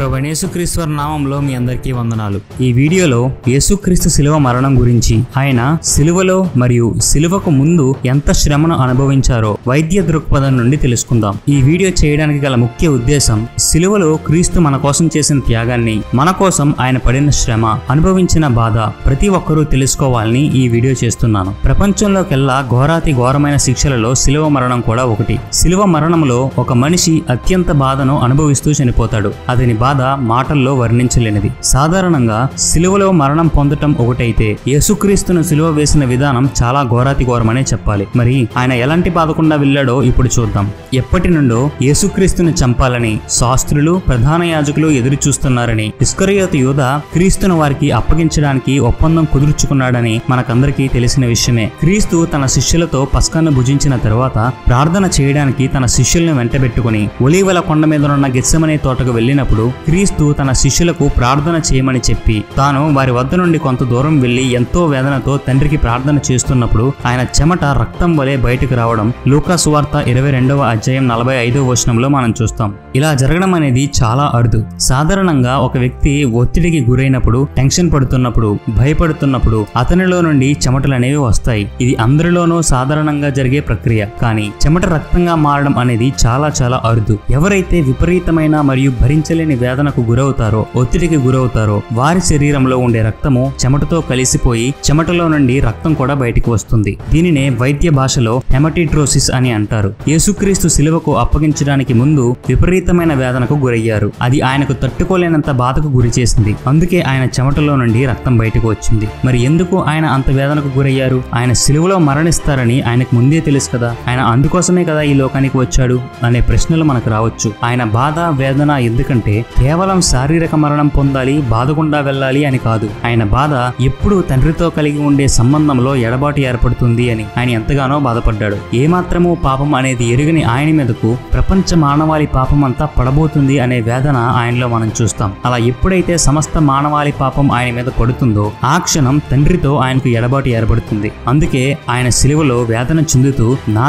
ప్రభువైన యేసుక్రీస్తు నామములో మీ అందరికీ వందనాలు. ఈ వీడియోలో యేసుక్రీస్తు శిలువ మరణం గురించి, ఆయన శిలువలో మరియు శిలువకు ముందు ఎంత శ్రమను అనుభవించారో వైద్య దృక్పథం నుండి తెలుసుకుందాం. ఈ వీడియో చేయడానికి గల ముఖ్య ఉద్దేశం, శిలువలో క్రీస్తు మన కోసం చేసిన త్యాగాన్ని, మన కోసం ఆయన పడిన శ్రమ, అనుభవించిన బాధ ప్రతి ఒక్కరూ తెలుసుకోవాలని ఈ వీడియో చేస్తున్నాను. ప్రపంచంలోకెల్లా ఘోరాతి ఘోరమైన శిక్షలలో శిలువ మరణం కూడా ఒకటి. శిలువ మరణంలో ఒక మనిషి అత్యంత బాధను అనుభవిస్తూ చనిపోతాడు. అతని బాధ మాటల్లో వర్ణించలేనిది. సాధారణంగా శిలువలో మరణం పొందటం ఒకటైతే, యేసుక్రీస్తును శిలువ వేసిన విధానం చాలా ఘోరాతి ఘోరమనే చెప్పాలి. మరి ఆయన ఎలాంటి బాధకుండా వెళ్ళాడో ఇప్పుడు చూద్దాం. ఎప్పటి నుండో యేసుక్రీస్తుని చంపాలని శాస్త్రులు, ప్రధాన యాజకులు ఎదురు చూస్తున్నారని, ఇస్కరియోతు యూదా క్రీస్తును వారికి అప్పగించడానికి ఒప్పందం కుదుర్చుకున్నాడని మనకందరికీ తెలిసిన విషయమే. క్రీస్తు తన శిష్యులతో పస్కాను భుజించిన తరువాత ప్రార్థన చేయడానికి తన శిష్యులను వెంటబెట్టుకుని ఒలీవల కొండ మీదనున్న గెత్సెమనే తోటకు వెళ్ళినప్పుడు, క్రీస్తు తన శిష్యులకు ప్రార్థన చేయమని చెప్పి తాను వారి వద్ద నుండి కొంత దూరం వెళ్లి ఎంతో వేదనతో తండ్రికి ప్రార్థన చేస్తున్నప్పుడు ఆయన చెమట రక్తం వలె బయటకు రావడం లూకా సువార్త 22వ అధ్యాయం 45వ వచనంలో మనం చూస్తాం. ఇలా జరగడం అనేది చాలా అరుదు. సాధారణంగా ఒక వ్యక్తి ఒత్తిడికి గురైనప్పుడు, టెన్షన్ పడుతున్నప్పుడు, భయపడుతున్నప్పుడు అతనిలో నుండి చెమటలు అనేవి వస్తాయి. ఇది అందరిలోనూ సాధారణంగా జరిగే ప్రక్రియ. కానీ చెమట రక్తంగా మారడం అనేది చాలా చాలా అరుదు. ఎవరైతే విపరీతమైన మరియు భరించలేని వేదనకు గురవుతారో, ఒత్తిడికి గురవుతారో, వారి శరీరంలో ఉండే రక్తము చెమటతో కలిసిపోయి చెమటలో నుండి రక్తం కూడా బయటికి వస్తుంది. దీనినే వైద్య భాషలో హెమటిడ్రోసిస్ అని అంటారు. యేసుక్రీస్తు శిలువకు అప్పగించడానికి ముందు విపరీతమైన వేదనకు గురయ్యారు. అది ఆయనకు తట్టుకోలేనంత బాధకు గురి చేసింది. అందుకే ఆయన చెమటలో నుండి రక్తం బయటకు వచ్చింది. మరి ఎందుకు ఆయన అంత వేదనకు గురయ్యారు? ఆయన శిలువలో మరణిస్తారని ఆయనకు ముందే తెలుసు కదా. ఆయన అందుకోసమే కదా ఈ లోకానికి వచ్చాడు అనే ప్రశ్నలు మనకు రావచ్చు. ఆయన బాధ, వేదన ఎందుకంటే కేవలం శారీరక మరణం పొందాలి, బాధకుండా వెళ్ళాలి అని కాదు. ఆయన బాధ ఎప్పుడు తండ్రితో కలిగి ఉండే సంబంధంలో ఎడబాటు ఏర్పడుతుంది అని ఆయన ఎంతగానో బాధపడ్డాడు. ఏమాత్రమూ పాపం అనేది ఎరుగని ఆయన మీదకు ప్రపంచ మానవాళి పాపం అంతా పడబోతుంది అనే వేదన ఆయనలో మనం చూస్తాం. అలా ఎప్పుడైతే సమస్త మానవాళి పాపం ఆయన మీద పడుతుందో ఆ క్షణం తండ్రితో ఆయనకు ఎడబాటు ఏర్పడుతుంది. అందుకే ఆయన శిలువలో వేదన చెందుతూ నా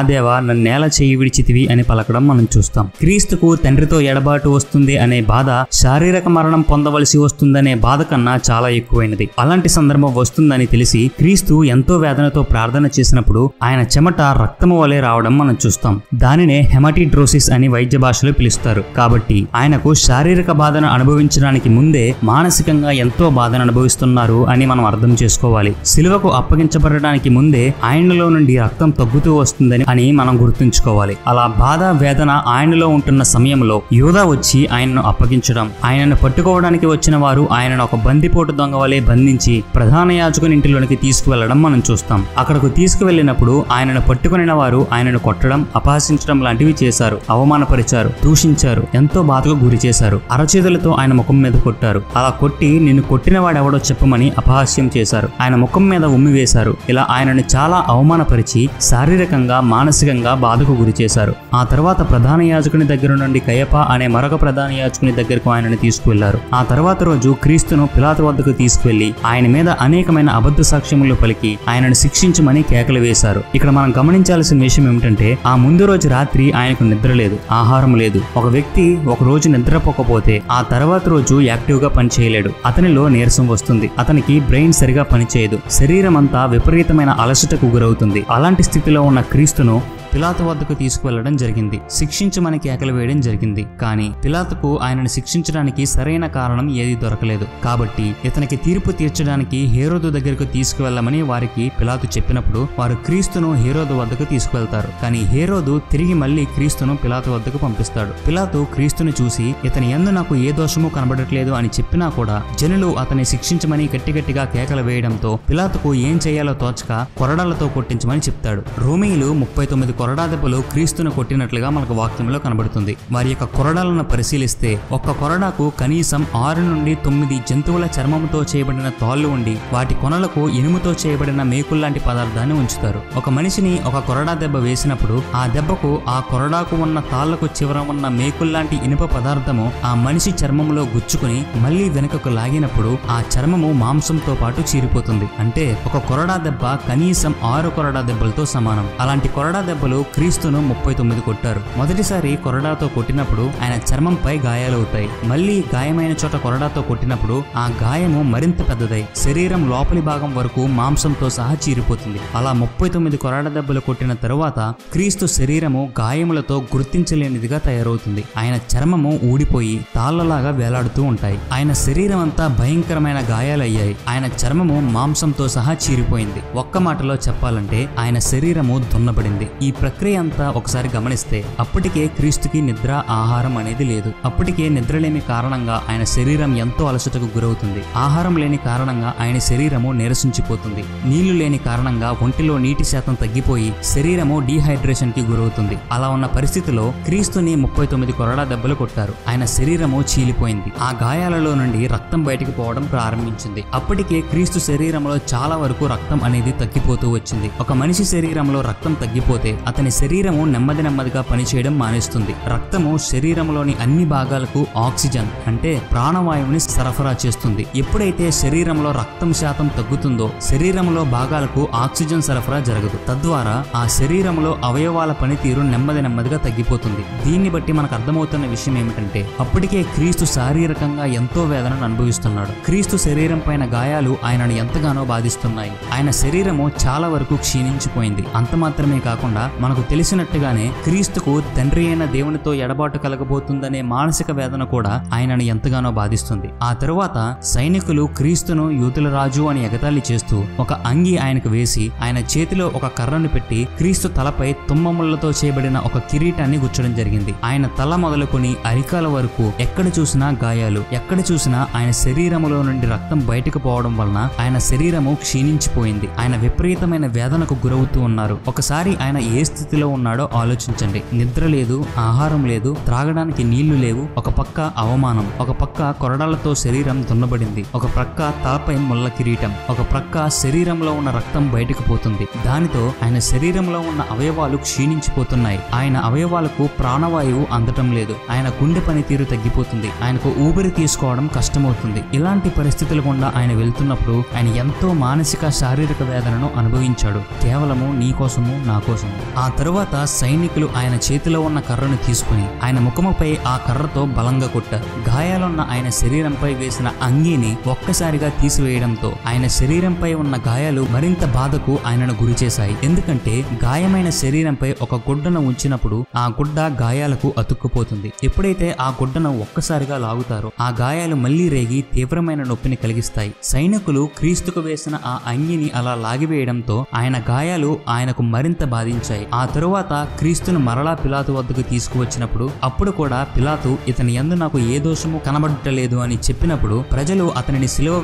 దేవా నన్నేల చేయి విడిచితివి అని పలకడం మనం చూస్తాం. క్రీస్తుకు తండ్రితో ఎడబాటు వస్తుంది అనే బాధ శారీరక మరణం పొందవలసి వస్తుందనే బాధ కన్నా చాలా ఎక్కువైనది. అలాంటి సందర్భం వస్తుందని తెలిసి క్రీస్తు ఎంతో వేదనతో ప్రార్థన చేసినప్పుడు ఆయన చెమట రక్తము వలె రావడం మనం చూస్తాం. దానినే హెమటిడ్రోసిస్ అని వైద్య భాషలో పిలుస్తారు. కాబట్టి ఆయనకు శారీరక బాధను అనుభవించడానికి ముందే మానసికంగా ఎంతో బాధను అనుభవిస్తున్నారు అని మనం అర్థం చేసుకోవాలి. శిలువకు అప్పగించబడడానికి ముందే ఆయనలో నుండి రక్తం తగ్గుతూ వస్తుందని అని మనం గుర్తుంచుకోవాలి. అలా బాధ, వేదన ఆయనలో ఉంటున్న సమయంలో యూదా వచ్చి ఆయనను అప్పగించడం, ఆయనను పట్టుకోవడానికి వచ్చిన వారు ఆయనను ఒక బందిపోటు దొంగ వలె బంధించి ప్రధాన యాజకుని ఇంటిలోనికి తీసుకువెళ్లడం మనం చూస్తాం. అక్కడకు తీసుకువెళ్లినప్పుడు ఆయనను పట్టుకుని వారు ఆయనను కొట్టడం, అపహసించడం లాంటివి చేశారు. అవమానపరిచారు, దూషించారు, ఎంతో బాధకు గురి చేశారు. అరచేతులతో ఆయన ముఖం మీద కొట్టారు. అలా కొట్టి నిన్ను కొట్టిన వాడెవడో చెప్పమని అపహాస్యం చేశారు. ఆయన ముఖం మీద ఉమ్మి వేశారు. ఇలా ఆయనను చాలా అవమానపరిచి శారీరకంగా, మానసికంగా బాధకు గురి చేశారు. ఆ తర్వాత ప్రధాన యాజకుని దగ్గర నుండి కయప అనే మరొక ప్రధాన యాజకుని దగ్గరకు ఆయనను తీసుకువెళ్లారు. ఆ తర్వాత రోజు క్రీస్తును పిలాతు వద్దకు తీసుకువెళ్లి ఆయన మీద అనేకమైన అబద్ధ సాక్ష్యములు పలికి ఆయనను శిక్షించమని కేకలు వేశారు. ఇక్కడ మనం గమనించాల్సిన విషయం ఏమిటంటే, ఆ ముందు రోజు రాత్రి ఆయనకు నిద్ర లేదు, ఆహారం లేదు. ఒక వ్యక్తి ఒక రోజు నిద్రపోకపోతే ఆ తర్వాత రోజు యాక్టివ్ గా పనిచేయలేడు. అతనిలో నీరసం వస్తుంది. అతనికి బ్రెయిన్ సరిగా పనిచేయదు. శరీరం అంతా విపరీతమైన అలసటకు గురవుతుంది. అలాంటి స్థితిలో ఉన్న క్రీస్తును పిలాతు వద్దకు తీసుకువెళ్లడం జరిగింది. శిక్షించమని కేకలు వేయడం జరిగింది. కానీ పిలాతుకు ఆయనను శిక్షించడానికి సరైన కారణం ఏది దొరకలేదు. కాబట్టి ఇతనికి తీర్పు తీర్చడానికి హేరోదు దగ్గరకు తీసుకువెళ్లమని వారికి పిలాతు చెప్పినప్పుడు వారు క్రీస్తును హేరోదు వద్దకు తీసుకువెళ్తారు. కానీ హేరోదు తిరిగి మళ్లీ క్రీస్తును పిలాతు వద్దకు పంపిస్తాడు. పిలాతు క్రీస్తును చూసి ఇతని యందు నాకు ఏ దోషము కనబడట్లేదు అని చెప్పినా కూడా జనులు అతన్ని శిక్షించమని గట్టిగా కేకలు వేయడంతో పిలాతుకు ఏం చేయాలో తోచక కొరడాలతో కొట్టించమని చెప్తాడు. రోమీయులు 39 కొరడా దెబ్బలు క్రీస్తును కొట్టినట్లుగా మనకు వాక్యంలో కనబడుతుంది. వారి యొక్క కొరడాలను పరిశీలిస్తే ఒక్క కొరడాకు కనీసం 6 నుండి 9 జంతువుల చర్మముతో చేయబడిన తాళ్లు ఉండి వాటి కొనలకు ఇనుముతో చేయబడిన మేకుల్లాంటి పదార్థాన్ని ఉంచుతారు. ఒక మనిషిని ఒక కొరడా దెబ్బ వేసినప్పుడు ఆ దెబ్బకు ఆ కొరడాకు ఉన్న తాళ్లకు చివర ఉన్న మేకుల్లాంటి ఇనుప పదార్థము ఆ మనిషి చర్మములో గుచ్చుకుని మళ్లీ వెనుకకు లాగినప్పుడు ఆ చర్మము మాంసంతో పాటు చీరిపోతుంది. అంటే ఒక కొరడా దెబ్బ కనీసం 6 కొరడా దెబ్బలతో సమానం. అలాంటి కొరడా దెబ్బలు దెబ్బలు క్రీస్తును 39 కొట్టారు. మొదటిసారి కొరడాతో కొట్టినప్పుడు ఆయన చర్మంపై గాయాలవుతాయి. మళ్ళీ గాయమైన చోట కొరడాతో కొట్టినప్పుడు ఆ గాయము మరింత పెద్దదై శరీరం లోపలి భాగం వరకు మాంసంతో సహా చీరిపోతుంది. అలా 39 కొరడా దెబ్బలు కొట్టిన తరువాత క్రీస్తు శరీరము గాయములతో గుర్తించలేనిదిగా తయారవుతుంది. ఆయన చర్మము ఊడిపోయి తాళ్లలాగా వేలాడుతూ ఉంటాయి. ఆయన శరీరం అంతా భయంకరమైన గాయాలయ్యాయి. ఆయన చర్మము మాంసంతో సహా చీరిపోయింది. ఒక్క మాటలో చెప్పాలంటే ఆయన శరీరము దున్నబడింది. ఈ ప్రక్రియ అంతా ఒకసారి గమనిస్తే అప్పటికే క్రీస్తుకి నిద్ర ఆహారం అనేది లేదు. అప్పటికే నిద్రలేమి కారణంగా ఆయన శరీరం ఎంతో అలసటకు గురవుతుంది. ఆహారం లేని కారణంగా ఆయన శరీరము నీరసించిపోతుంది. నీళ్లు లేని కారణంగా ఒంటిలో నీటి శాతం తగ్గిపోయి శరీరము డీహైడ్రేషన్ కి గురవుతుంది. అలా ఉన్న పరిస్థితిలో క్రీస్తుని 39 కొరడా దెబ్బలు కొట్టారు. ఆయన శరీరము చీలిపోయింది. ఆ గాయాలలో నుండి రక్తం బయటికి పోవడం ప్రారంభించింది. అప్పటికే క్రీస్తు శరీరంలో చాలా వరకు రక్తం అనేది తగ్గిపోతూ వచ్చింది. ఒక మనిషి శరీరంలో రక్తం తగ్గిపోతే అతని శరీరము నెమ్మదిగా పనిచేయడం మానేస్తుంది. రక్తము శరీరంలోని అన్ని భాగాలకు ఆక్సిజన్ అంటే ప్రాణవాయువుని సరఫరా చేస్తుంది. ఎప్పుడైతే శరీరంలో రక్తం శాతం తగ్గుతుందో శరీరంలో భాగాలకు ఆక్సిజన్ సరఫరా జరగదు. తద్వారా ఆ శరీరంలో అవయవాల పనితీరు నెమ్మదిగా తగ్గిపోతుంది. దీన్ని బట్టి మనకు అర్థమవుతున్న విషయం ఏమిటంటే అప్పటికే క్రీస్తు శారీరకంగా ఎంతో వేదనను అనుభవిస్తున్నాడు. క్రీస్తు శరీరం పైన గాయాలు ఆయనను ఎంతగానో బాధిస్తున్నాయి. ఆయన శరీరము చాలా వరకు క్షీణించిపోయింది. అంత మాత్రమే కాకుండా మనకు తెలిసినట్టుగానే క్రీస్తుకు తండ్రి అయిన దేవునితో ఎడబాటు కలగబోతుందనే మానసిక వేదన కూడా ఆయనను ఎంతగానో బాధిస్తుంది. ఆ తరువాత సైనికులు క్రీస్తును యూదుల రాజు అని ఎగతాళి చేస్తూ ఒక అంగి ఆయనకు వేసి ఆయన చేతిలో ఒక కర్రను పెట్టి క్రీస్తు తలపై తుమ్మముళ్లతో చేయబడిన ఒక కిరీటాన్ని గుచ్చడం జరిగింది. ఆయన తల మొదలుకొని అరికాల వరకు ఎక్కడ చూసినా గాయాలు, ఎక్కడ చూసినా ఆయన శరీరములో నుండి రక్తం బయటకు పోవడం వలన ఆయన శరీరము క్షీణించిపోయింది. ఆయన విపరీతమైన వేదనకు గురవుతూ ఉన్నారు. ఒకసారి ఆయన ఏ స్థితిలో ఉన్నాడో ఆలోచించండి. నిద్ర లేదు, ఆహారం లేదు, త్రాగడానికి నీళ్లు లేవు. ఒక పక్క అవమానం, ఒక పక్క కొరడాలతో శరీరం దున్నబడింది, ఒక ప్రక్క తలపై ముళ్ళ కిరీటం, ఒక ప్రక్క శరీరంలో ఉన్న రక్తం బయటకు పోతుంది. దానితో ఆయన శరీరంలో ఉన్న అవయవాలు క్షీణించిపోతున్నాయి. ఆయన అవయవాలకు ప్రాణవాయువు అందటం లేదు. ఆయన గుండె పనితీరు తగ్గిపోతుంది. ఆయనకు ఊపిరి తీసుకోవడం కష్టమవుతుంది. ఇలాంటి పరిస్థితులు గుండా ఆయన వెళ్తున్నప్పుడు ఆయన ఎంతో మానసిక శారీరక వేదనను అనుభవించాడు. కేవలము నీ కోసము, నా కోసము. ఆ తరువాత సైనికులు ఆయన చేతిలో ఉన్న కర్రను తీసుకుని ఆయన ముఖముపై ఆ కర్రతో బలంగా కొట్టారు. గాయాలున్న ఆయన శరీరంపై వేసిన అంగీని ఒక్కసారిగా తీసివేయడంతో ఆయన శరీరంపై ఉన్న గాయాలు మరింత బాధకు ఆయనను గురి చేశాయి. ఎందుకంటే గాయమైన శరీరంపై ఒక గుడ్డను ఉంచినప్పుడు ఆ గుడ్డ గాయాలకు అతుక్కుపోతుంది. ఎప్పుడైతే ఆ గుడ్డను ఒక్కసారిగా లాగుతారో ఆ గాయాలు మళ్లీ రేగి తీవ్రమైన నొప్పిని కలిగిస్తాయి. సైనికులు క్రీస్తుకు వేసిన ఆ అంగిని అలా లాగివేయడంతో ఆయన గాయాలు ఆయనకు మరింత బాధించాయి. ఆ తరువాత క్రీస్తును మరలా పిలాతు వద్దకు తీసుకువచ్చినప్పుడు అప్పుడు కూడా పిలాతు ఇతని యందు నాకు ఏ దోషము కనబడటలేదు అని చెప్పినప్పుడు ప్రజలు అతనిని సిలువ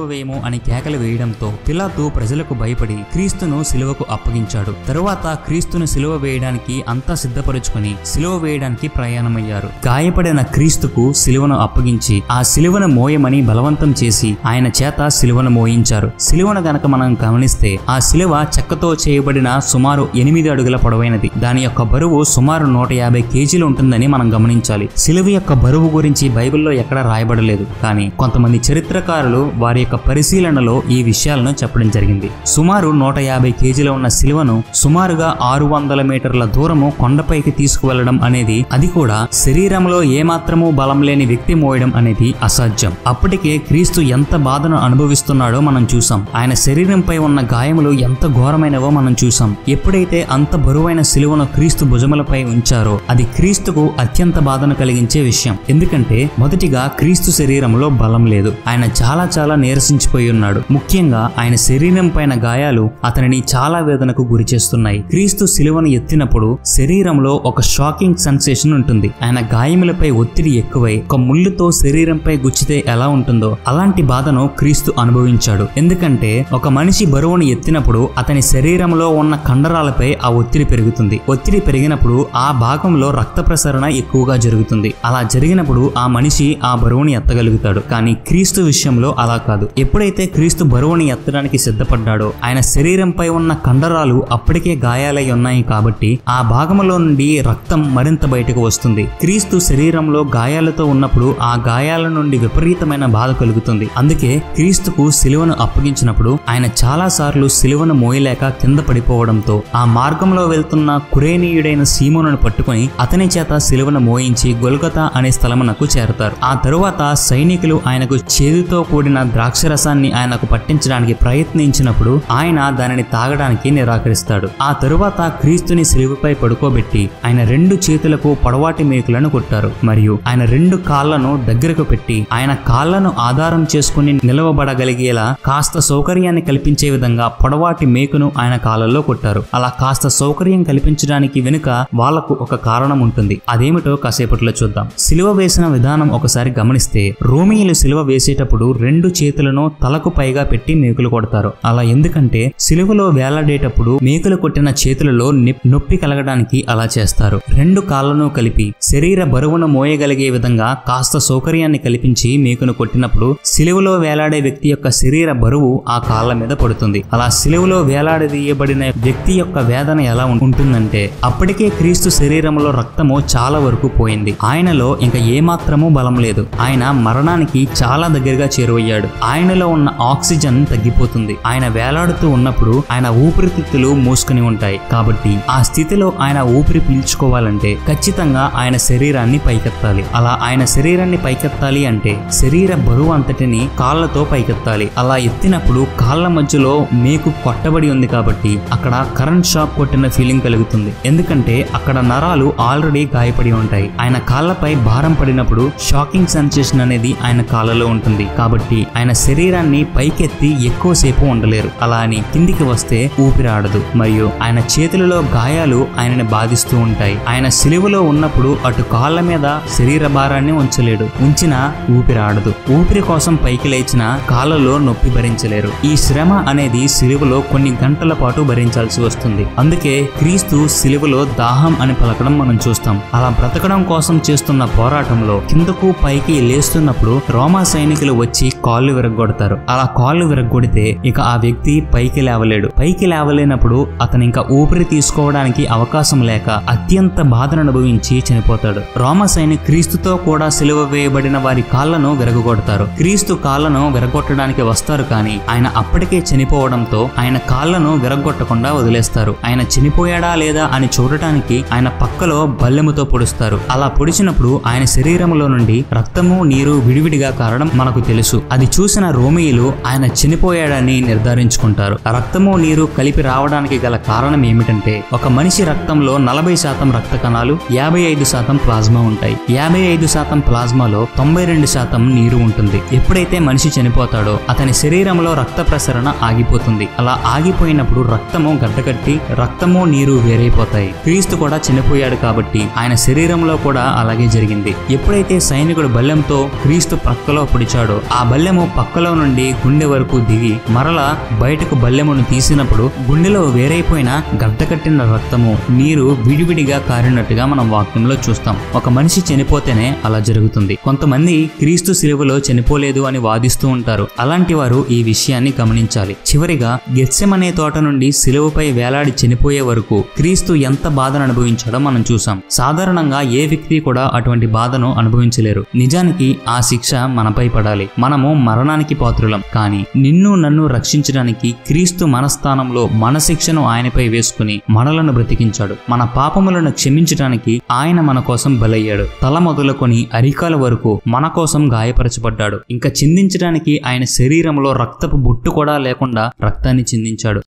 వేయము అని కేకలు వేయడంతో పిలాతు ప్రజలకు భయపడి క్రీస్తును సిలువకు అప్పగించాడు. తరువాత క్రీస్తును సిలువ వేయడానికి అంతా సిద్ధపరుచుకుని సిలువ వేయడానికి ప్రయాణమయ్యారు. గాయపడిన క్రీస్తుకు సిలువను అప్పగించి ఆ సిలువను మోయమని బలవంతం చేసి ఆయన చేత సిలువను మోయించారు. సిలువను గనక మనం గమనిస్తే ఆ సిలువ చెక్కతో చేయబడిన సుమారు 8 అడుగుల పొడవైనది. దాని యొక్క బరువు సుమారు 150 కేజీలు ఉంటుందని మనం గమనించాలి. సిలువ యొక్క బరువు గురించి బైబిల్లో ఎక్కడ రాయబడలేదు. కానీ కొంతమంది చరిత్రకారులు వారి యొక్క పరిశీలనలో ఈ విషయాలను చెప్పడం జరిగింది. సుమారు 150 కేజీల ఉన్న సిలువను సుమారుగా 600 మీటర్ల దూరము కొండపైకి తీసుకువెళ్లడం అనేది, అది కూడా శరీరంలో ఏమాత్రమూ బలం లేని వ్యక్తి మోయడం అనేది అసాధ్యం. అప్పటికే క్రీస్తు ఎంత బాధను అనుభవిస్తున్నాడో మనం చూసాం. ఆయన శరీరంపై ఉన్న గాయములు ఎంత ఘోరమైనవో మనం చూసాం. ఎప్పుడైతే అంత బరువైన సిలువను క్రీస్తు భుజములపై ఉంచారో అది క్రీస్తుకు అత్యంత బాధను కలిగించే విషయం. ఎందుకంటే మొదటిగా క్రీస్తు శరీరంలో బలం లేదు. ఆయన చాలా నీరసించిపోయి ఉన్నాడు. ముఖ్యంగా ఆయన శరీరం పైన గాయాలు అతనిని చాలా వేదనకు గురి చేస్తున్నాయి. క్రీస్తు సిలువను ఎత్తినప్పుడు శరీరంలో ఒక షాకింగ్ సెన్సేషన్ ఉంటుంది. ఆయన గాయములపై ఒత్తిడి ఎక్కువై ఒక ముళ్ళుతో శరీరంపై గుచ్చితే ఎలా ఉంటుందో అలాంటి బాధను క్రీస్తు అనుభవించాడు. ఎందుకంటే ఒక మనిషి బరువును ఎత్తినప్పుడు అతని శరీరంలో ఉన్న కండరాలపై ఆ ఒత్తిడి పెరుగుతుంది. ఒత్తిడి పెరిగినప్పుడు ఆ భాగంలో రక్త ప్రసరణ ఎక్కువగా జరుగుతుంది. అలా జరిగినప్పుడు ఆ మనిషి ఆ బరువుని ఎత్తగలుగుతాడు. కానీ క్రీస్తు విషయంలో అలా కాదు. ఎప్పుడైతే క్రీస్తు బరువుని ఎత్తడానికి సిద్ధపడ్డాడో ఆయన శరీరంపై ఉన్న కండరాలు అప్పటికే గాయాలై ఉన్నాయి కాబట్టి ఆ భాగంలో నుండి రక్తం మరింత బయటకు వస్తుంది. క్రీస్తు శరీరంలో గాయాలతో ఉన్నప్పుడు ఆ గాయాల నుండి విపరీతమైన బాధ కలుగుతుంది. అందుకే క్రీస్తుకు సిలువను అప్పగించినప్పుడు ఆయన చాలా సార్లు సిలువను మోయలేక కింద పడిపోవడంతో ఆ మార్గంలో వెళ్తున్న కురేనీయుడైన సీమోనును పట్టుకుని అతని చేత సిలువను మోయించి గొల్గొతా అనే స్థలమునకు చేరతారు. ఆ తరువాత సైనికులు ఆయనకు చేదుతో కూడిన ద్రాక్షరసాన్ని ఆయనకు పట్టించడానికి ప్రయత్నించినప్పుడు ఆయన దానిని తాగడానికి నిరాకరిస్తాడు. ఆ తరువాత క్రీస్తుని సిలువపై పడుకోబెట్టి ఆయన 2 చేతులకు పొడవాటి మేకులను కొట్టారు మరియు ఆయన 2 కాళ్లను దగ్గరకు పెట్టి ఆయన కాళ్లను ఆధారం చేసుకుని నిలవబడగలిగేలా కాస్త సౌకర్యాన్ని కల్పించే విధంగా పొడవాటి మేకును ఆయన కాళ్ళల్లో కొట్టారు. అలా కాస్త సౌకర్యం కల్పించడానికి వెనుక వాళ్లకు ఒక కారణం ఉంటుంది. అదేమిటో కాసేపట్లో చూద్దాం. సిలువ వేసిన విధానం ఒకసారి గమనిస్తే రోమీయులు సిలువ వేసేటప్పుడు 2 చేతులను తలకు పైగా పెట్టి మేకులు కొడతారు. అలా ఎందుకంటే సిలువలో వేలాడేటప్పుడు మేకులు కొట్టిన చేతులలో నొప్పి కలగడానికి అలా చేస్తారు. 2 కాళ్లను కలిపి శరీర బరువును మోయగలిగే విధంగా కాస్త సౌకర్యాన్ని కల్పించి మేకును కొట్టినప్పుడు సిలువలో వేలాడే వ్యక్తి యొక్క శరీర బరువు ఆ కాళ్ల మీద పడుతుంది. అలా సిలువలో వేలాడదీయబడిన వ్యక్తి యొక్క వేదన ఎలా ఉంటుందంటే అప్పటికే క్రీస్తు శరీరంలో రక్తము చాలా వరకు పోయింది. ఆయనలో ఇంకా ఏమాత్రమూ బలం లేదు. ఆయన మరణానికి చాలా దగ్గరగా చేరువయ్యాడు. ఆయనలో ఉన్న ఆక్సిజన్ తగ్గిపోతుంది. ఆయన వేలాడుతూ ఉన్నప్పుడు ఆయన ఊపిరితిత్తులు మూసుకుని ఉంటాయి. కాబట్టి ఆ స్థితిలో ఆయన ఊపిరి పీల్చుకోవాలంటే ఖచ్చితంగా ఆయన శరీరాన్ని పైకెత్తాలి. అలా ఆయన శరీరాన్ని పైకెత్తాలి అంటే శరీర బరువు అంతటిని కాళ్లతో పైకెత్తాలి. అలా ఎత్తినప్పుడు కాళ్ల మధ్యలో మేకు కొట్టబడి ఉంది కాబట్టి అక్కడ కరెంట్ షాక్ కొట్టిన ఫీలింగ్ కలుగుతుంది. ఎందుకంటే అక్కడ నరాలు ఆల్రెడీ గాయపడి ఉంటాయి. ఆయన కాళ్లపై భారం పడినప్పుడు షాకింగ్ సెన్సేషన్ అనేది ఆయన కాళ్ళలో ఉంటుంది. కాబట్టి ఆయన శరీరాన్ని పైకెత్తి ఎక్కువసేపు ఉండలేరు. అలా అని కిందికి వస్తే ఊపిరాడదు. మరియు ఆయన చేతులలో గాయాలు ఆయనని బాధిస్తూ ఉంటాయి. ఆయన సిలువలో ఉన్నప్పుడు అటు కాళ్ల మీద శరీర భారాన్ని ఉంచలేడు. ఉంచినా ఊపిరాడదు. ఊపిరి కోసం పైకి లేచిన కాళ్ళలో నొప్పి భరించలేరు. ఈ శ్రమ అనేది సిలువలో కొన్ని గంటల పాటు భరించాల్సి వస్తుంది. అందుకే క్రీస్తు సిలువలో దాహం అని పలకడం మనం చూస్తాం. అలా బ్రతకడం కోసం చేస్తున్న పోరాటంలో కిందకు పైకి లేస్తున్నప్పుడు రోమా సైనికులు వచ్చి కాళ్ళు విరగ్గొడతారు. అలా కాళ్ళు విరగ్గొడితే ఇక ఆ వ్యక్తి పైకి లేవలేడు. పైకి లేవలేనప్పుడు అతను ఇంకా ఊపిరి తీసుకోవడానికి అవకాశం లేక అత్యంత బాధను అనుభవించి చనిపోతాడు. రోమా సైనికులు క్రీస్తుతో కూడా సిలువ వేయబడిన వారి కాళ్లను విరగొడతారు. క్రీస్తు కాళ్లను విరగొట్టడానికి వస్తారు, కానీ ఆయన అప్పటికే చనిపోవడంతో ఆయన కాళ్లను విరగొట్టకుండా వదిలేస్తారు. ఆయన చనిపోయాడా లేదా అని చూడటానికి ఆయన పక్కలో బల్లెముతో పొడుస్తారు. అలా పొడిచినప్పుడు ఆయన శరీరంలో నుండి రక్తము నీరు విడివిడిగా కారడం మనకు తెలుసు. అది చూసిన రోమీయులు ఆయన చనిపోయాడని నిర్ధారించుకుంటారు. రక్తము నీరు కలిపి రావడానికి గల కారణం ఏమిటంటే ఒక మనిషి రక్తంలో 40% రక్త కణాలు, 55% ప్లాజ్మా ఉంటాయి. 55% ప్లాజ్మాలో 92% నీరు ఉంటుంది. ఎప్పుడైతే మనిషి చనిపోతాడో అతని శరీరంలో రక్త ప్రసరణ ఆగిపోతుంది. అలా ఆగిపోయినప్పుడు రక్తము గడ్డకట్టి రక్తము నీరు వేరైపోతాయి. క్రీస్తు కూడా చనిపోయాడు కాబట్టి ఆయన శరీరంలో కూడా అలాగే జరిగింది. ఎప్పుడైతే సైనికుడు బల్లెంతో క్రీస్తు పక్కలో పొడిచాడో ఆ బల్లెము పక్కలో నుండి గుండె వరకు దిగి మరలా బయటకు బల్లెమును తీసినప్పుడు గుండెలో వేరైపోయిన గడ్డకట్టిన రక్తము నీరు విడివిడిగా కారినట్టుగా మనం వాక్యంలో చూస్తాం. ఒక మనిషి చనిపోతేనే అలా జరుగుతుంది. కొంతమంది క్రీస్తు సిలువలో చనిపోలేదు అని వాదిస్తూ ఉంటారు. అలాంటి వారు ఈ విషయాన్ని గమనించాలి. చివరిగా గెత్సెమనే తోట నుండి సిలువపై వేలాడి చనిపోయే వరకు క్రీస్తు ఎంత బాధను అనుభవించాడో మనం చూసాం. సాధారణంగా ఏ వ్యక్తి కూడా అటువంటి బాధను అనుభవించలేరు. నిజానికి ఆ శిక్ష మనపై పడాలి. మనము మరణానికి పాత్రులం. కానీ నిన్ను నన్ను రక్షించడానికి క్రీస్తు మన స్థానంలో మన శిక్షను ఆయనపై వేసుకుని మనలను బ్రతికించాడు. మన పాపములను క్షమించడానికి ఆయన మన కోసం బలయ్యాడు. తల మొదలుకొని అరికాల వరకు మన కోసం గాయపరచబడ్డాడు. ఇంకా చిందించడానికి ఆయన శరీరంలో రక్తపు బొట్టు కూడా లేకుండా రక్తాన్ని చిందించాడు.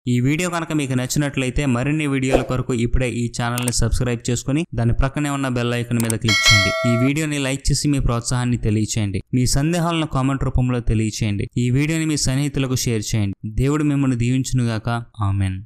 ఈ వీడియో కనుక మీకు నచ్చినట్లయితే మరిన్ని వీడియోల కొరకు ఇప్పుడే ఈ ఛానల్ని సబ్స్క్రైబ్ చేసుకుని దాని ప్రక్కనే ఉన్న బెల్ ఐకాన్ మీద క్లిక్ చేయండి. ఈ వీడియోని లైక్ చేసి మీ ప్రోత్సాహాన్ని తెలియచేయండి. మీ సందేహాలను కామెంట్ రూపంలో తెలియచేయండి. ఈ వీడియోని మీ స్నేహితులకు షేర్ చేయండి. దేవుడు మిమ్మల్ని దీవించునుగాక. ఆమెన్.